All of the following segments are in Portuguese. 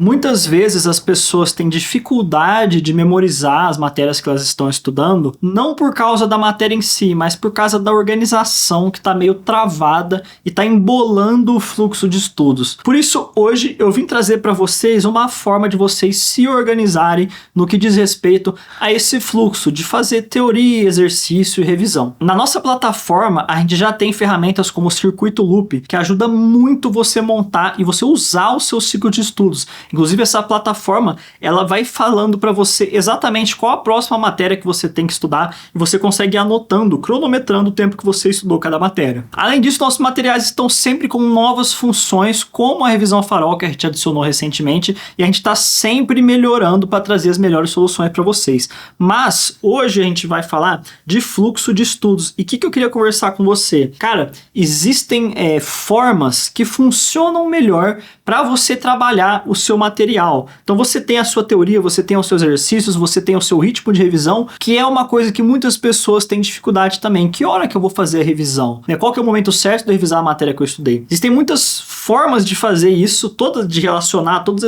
Muitas vezes as pessoas têm dificuldade de memorizar as matérias que elas estão estudando, não por causa da matéria em si, mas por causa da organização que está meio travada e está embolando o fluxo de estudos. Por isso, hoje eu vim trazer para vocês uma forma de vocês se organizarem no que diz respeito a esse fluxo de fazer teoria, exercício e revisão. Na nossa plataforma, a gente já tem ferramentas como o Circuito Loop, que ajuda muito você montar e você usar o seu ciclo de estudos. Inclusive, essa plataforma, ela vai falando para você exatamente qual a próxima matéria que você tem que estudar e você consegue ir anotando, cronometrando o tempo que você estudou cada matéria. Além disso, nossos materiais estão sempre com novas funções, como a revisão farol que a gente adicionou recentemente, e a gente está sempre melhorando para trazer as melhores soluções para vocês. Mas hoje a gente vai falar de fluxo de estudos. E o que eu queria conversar com você? Cara, existem formas que funcionam melhor para você trabalhar o seu material. Então você tem a sua teoria, você tem os seus exercícios, você tem o seu ritmo de revisão, que é uma coisa que muitas pessoas têm dificuldade também. Que hora que eu vou fazer a revisão? Qual que é o momento certo de revisar a matéria que eu estudei? Existem muitas formas de fazer isso, todas de relacionar todas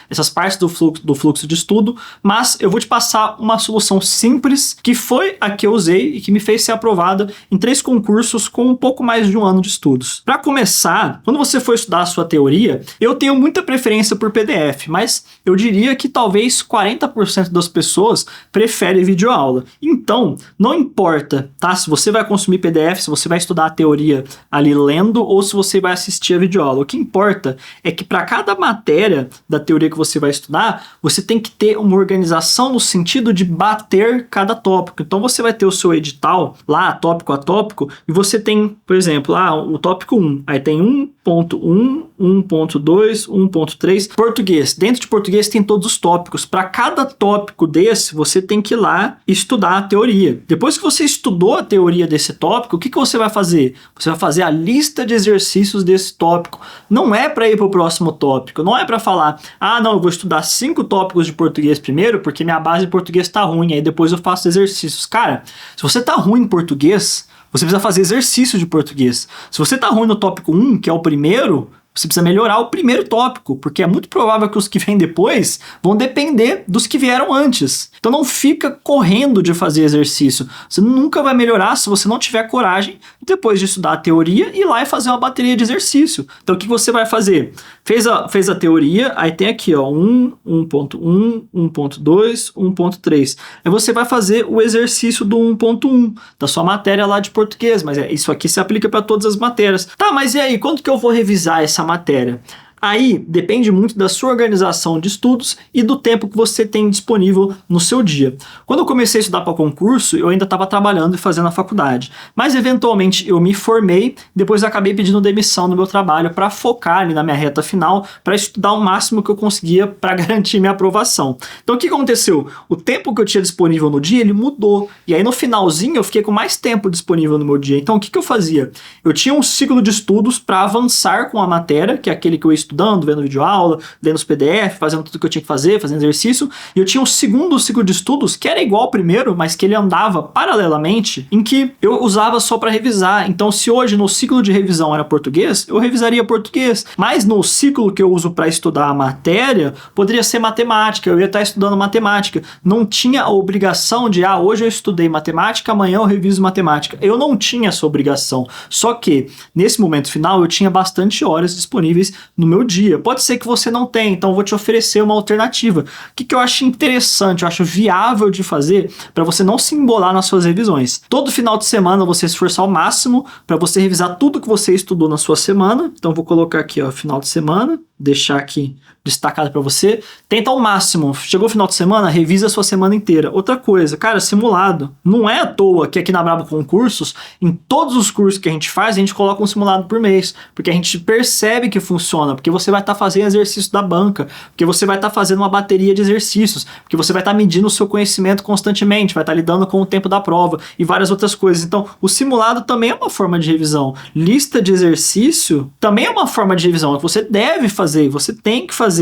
essas partes do fluxo de estudo, mas eu vou te passar uma solução simples, que foi a que eu usei e que me fez ser aprovada em 3 concursos com um pouco mais de 1 ano de estudos. Para começar, quando você for estudar a sua teoria, eu tenho muita preferência por PDF, mas eu diria que talvez 40% das pessoas preferem videoaula. Então, não importa, tá? Se você vai consumir PDF, se você vai estudar a teoria ali lendo ou se você vai assistir a videoaula. O que importa é que para cada matéria da teoria que você vai estudar, você tem que ter uma organização no sentido de bater cada tópico. Então, você vai ter o seu edital lá, tópico a tópico, e você tem, por exemplo, o tópico 1, aí tem 1.1, 1.2, 1.3, português. Dentro de português tem todos os tópicos. Para cada tópico desse, você tem que ir lá estudar a teoria. Depois que você estudou a teoria desse tópico, o que você vai fazer? Você vai fazer a lista de exercícios desse tópico. Não é para ir para o próximo tópico, não é para falar, não, eu vou estudar 5 tópicos de português primeiro, porque minha base de português está ruim, aí depois eu faço exercícios. Cara, se você está ruim em português, você precisa fazer exercício de português. Se você está ruim no tópico 1, que é o primeiro, você precisa melhorar o primeiro tópico, porque é muito provável que os que vêm depois vão depender dos que vieram antes. Então não fica correndo de fazer exercício. Você nunca vai melhorar se você não tiver coragem, depois de estudar a teoria, ir lá e fazer uma bateria de exercício. Então o que você vai fazer? Fez a teoria, aí tem aqui 1, 1.1, 1.2, 1.3. Aí você vai fazer o exercício do 1.1 da sua matéria lá de português, mas isso aqui se aplica para todas as matérias. Tá, mas e aí, quando que eu vou revisar essa matéria? Aí depende muito da sua organização de estudos e do tempo que você tem disponível no seu dia. Quando eu comecei a estudar para concurso, eu ainda estava trabalhando e fazendo a faculdade. Mas eventualmente eu me formei, depois acabei pedindo demissão no meu trabalho para focar ali na minha reta final, para estudar o máximo que eu conseguia para garantir minha aprovação. Então o que aconteceu? O tempo que eu tinha disponível no dia, ele mudou. E aí no finalzinho eu fiquei com mais tempo disponível no meu dia. Então o que eu fazia? Eu tinha um ciclo de estudos para avançar com a matéria, que é aquele que eu estudando, vendo videoaula, lendo os PDF, fazendo tudo que eu tinha que fazer, fazendo exercício, e eu tinha um segundo ciclo de estudos que era igual ao primeiro, mas que ele andava paralelamente, em que eu usava só para revisar. Então, se hoje no ciclo de revisão era português, eu revisaria português, mas no ciclo que eu uso para estudar a matéria, poderia ser matemática, eu ia estar estudando matemática. Não tinha a obrigação de, hoje eu estudei matemática, amanhã eu reviso matemática. Eu não tinha essa obrigação, só que nesse momento final eu tinha bastante horas disponíveis no meu dia. Pode ser que você não tenha, então eu vou te oferecer uma alternativa. O que eu acho interessante, eu acho viável de fazer para você não se embolar nas suas revisões. Todo final de semana você se esforçar ao máximo para você revisar tudo que você estudou na sua semana. Então vou colocar aqui, final de semana, deixar aqui destacado para você. Tenta ao máximo. Chegou o final de semana, revisa a sua semana inteira. Outra coisa, cara, simulado. Não é à toa que aqui na Brabo Concursos, em todos os cursos que a gente faz, a gente coloca um simulado por mês, porque a gente percebe que funciona, porque você vai estar fazendo exercício da banca, porque você vai estar fazendo uma bateria de exercícios, porque você vai estar medindo o seu conhecimento constantemente, vai estar lidando com o tempo da prova e várias outras coisas. Então, o simulado também é uma forma de revisão. Lista de exercício também é uma forma de revisão que você deve fazer, você tem que fazer.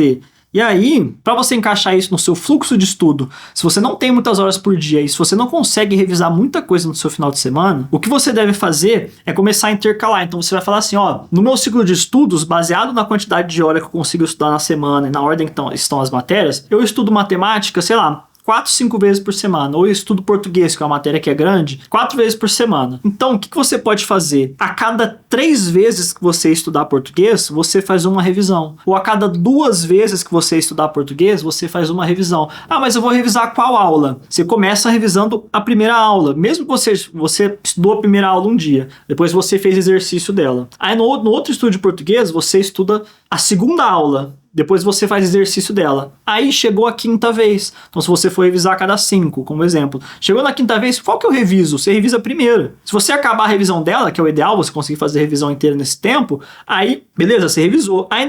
E aí, para você encaixar isso no seu fluxo de estudo, se você não tem muitas horas por dia e se você não consegue revisar muita coisa no seu final de semana, o que você deve fazer é começar a intercalar. Então você vai falar assim, ó, no meu ciclo de estudos, baseado na quantidade de hora que eu consigo estudar na semana e na ordem que estão as matérias, eu estudo matemática, sei lá, 4, 5 vezes por semana. Ou eu estudo português, que é uma matéria que é grande, 4 vezes por semana. Então, o que você pode fazer? A cada 3 vezes que você estudar português, você faz uma revisão. Ou a cada 2 vezes que você estudar português, você faz uma revisão. Ah, mas eu vou revisar qual aula? Você começa revisando a primeira aula. Mesmo que você estudou a primeira aula um dia, depois você fez exercício dela. Aí no outro estudo de português, você estuda a segunda aula. Depois você faz exercício dela. Aí chegou a quinta vez. Então, se você for revisar a cada 5, como exemplo. Chegou na quinta vez, qual que eu reviso? Você revisa a primeira. Se você acabar a revisão dela, que é o ideal, você conseguir fazer a revisão inteira nesse tempo, aí, beleza, você revisou. Aí,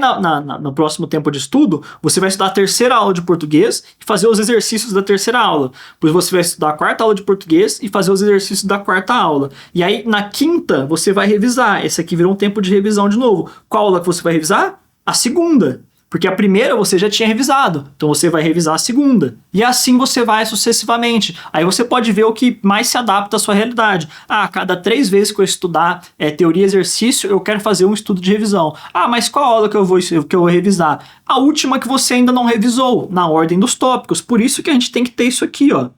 no próximo tempo de estudo, você vai estudar a terceira aula de português e fazer os exercícios da terceira aula. Depois você vai estudar a quarta aula de português e fazer os exercícios da quarta aula. E aí, na quinta, você vai revisar. Esse aqui virou um tempo de revisão de novo. Qual aula que você vai revisar? A segunda. Porque a primeira você já tinha revisado, então você vai revisar a segunda. E assim você vai sucessivamente. Aí você pode ver o que mais se adapta à sua realidade. Ah, a cada 3 vezes que eu estudar teoria e exercício, eu quero fazer um estudo de revisão. Ah, mas qual aula que eu vou revisar? A última que você ainda não revisou, na ordem dos tópicos. Por isso que a gente tem que ter isso aqui, ó.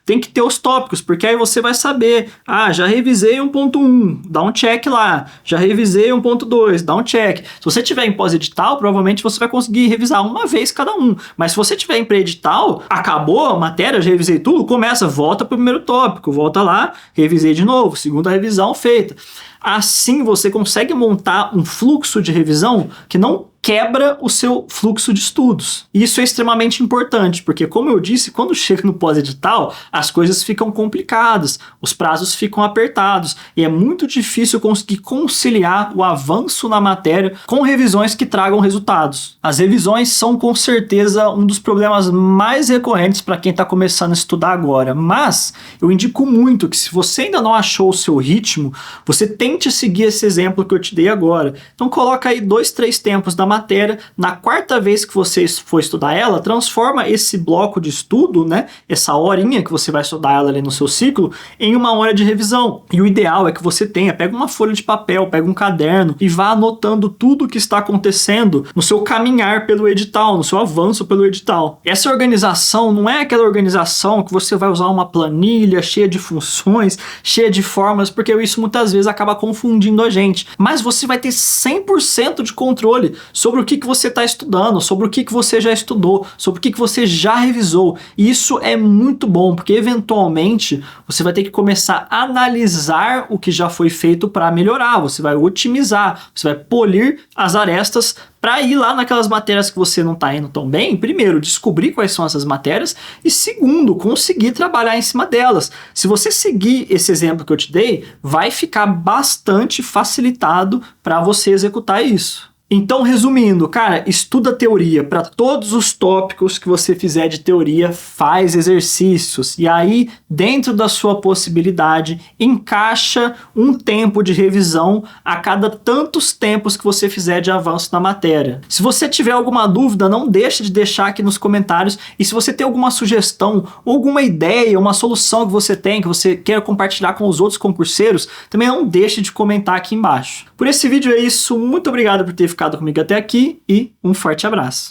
Tem que ter os tópicos, porque aí você vai saber, já revisei 1.1, dá um check lá, já revisei 1.2, dá um check. Se você tiver em pós-edital, provavelmente você vai conseguir revisar uma vez cada um, mas se você tiver em pré-edital, acabou a matéria, já revisei tudo, volta pro primeiro tópico, volta lá, revisei de novo, segunda revisão feita. Assim você consegue montar um fluxo de revisão que não quebra o seu fluxo de estudos. E isso é extremamente importante, porque, como eu disse, quando chega no pós-edital, as coisas ficam complicadas, os prazos ficam apertados, e é muito difícil conseguir conciliar o avanço na matéria com revisões que tragam resultados. As revisões são, com certeza, um dos problemas mais recorrentes para quem está começando a estudar agora, mas eu indico muito que, se você ainda não achou o seu ritmo, você tente seguir esse exemplo que eu te dei agora. Então coloca aí 2, 3 tempos da matéria, na quarta vez que você for estudar ela, transforma esse bloco de estudo, né, essa horinha que você vai estudar ela ali no seu ciclo, em uma hora de revisão. E o ideal é que você pega uma folha de papel, pega um caderno e vá anotando tudo o que está acontecendo no seu caminhar pelo edital, no seu avanço pelo edital. Essa organização não é aquela organização que você vai usar uma planilha cheia de funções, cheia de fórmulas, porque isso muitas vezes acaba confundindo a gente. Mas você vai ter 100% de controle sobre o que você está estudando, sobre o que você já estudou, sobre o que você já revisou. E isso é muito bom, porque eventualmente você vai ter que começar a analisar o que já foi feito para melhorar, você vai otimizar, você vai polir as arestas para ir lá naquelas matérias que você não está indo tão bem. Primeiro, descobrir quais são essas matérias e, segundo, conseguir trabalhar em cima delas. Se você seguir esse exemplo que eu te dei, vai ficar bastante facilitado para você executar isso. Então, resumindo, cara, estuda teoria. Para todos os tópicos que você fizer de teoria, faz exercícios. E aí, dentro da sua possibilidade, encaixa um tempo de revisão a cada tantos tempos que você fizer de avanço na matéria. Se você tiver alguma dúvida, não deixe de deixar aqui nos comentários. E se você tem alguma sugestão, alguma ideia, uma solução que você tem, que você queira compartilhar com os outros concurseiros, também não deixe de comentar aqui embaixo. Por esse vídeo é isso. Muito obrigado por ter ficado comigo até aqui e um forte abraço.